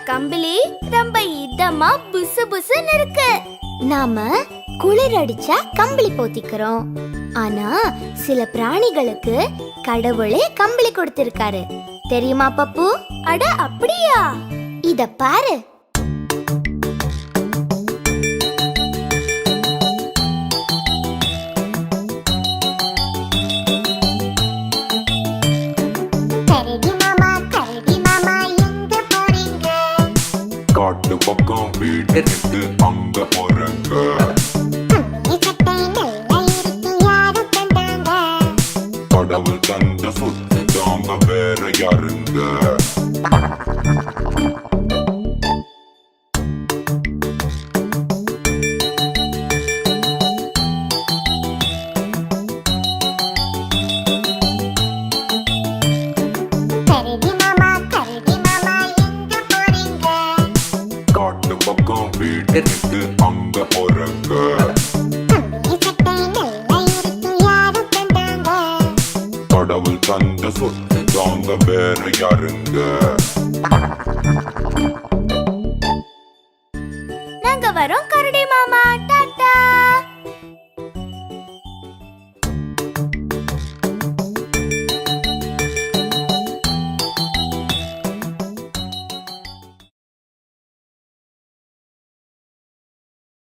கம்பளி ரொம்ப இதமா புசு புசுன்னு இருக்கு. நாம குளிர் அடிச்சா கம்பளி போத்திக்கிறோம். ஆனா சில பிராணிகளுக்கு கடவுளே கம்பளி கொடுத்திருக்காரு. தெரியுமா பப்பு? அட அப்படியா? இத பாரு. காட்டு பக்கம் வீடு விட்டு அங்க போறங்க. கடவுள் தந்த சொத்து தாங்க வேற யாருங்க? காட்டு பக்கம் வீடு விட்டு அங்க போறங்க. கடவுள் தந்த சொத்து தாங்க வேற யாருங்க? நாங்க வரோம் கரடி மாமா. டாடா.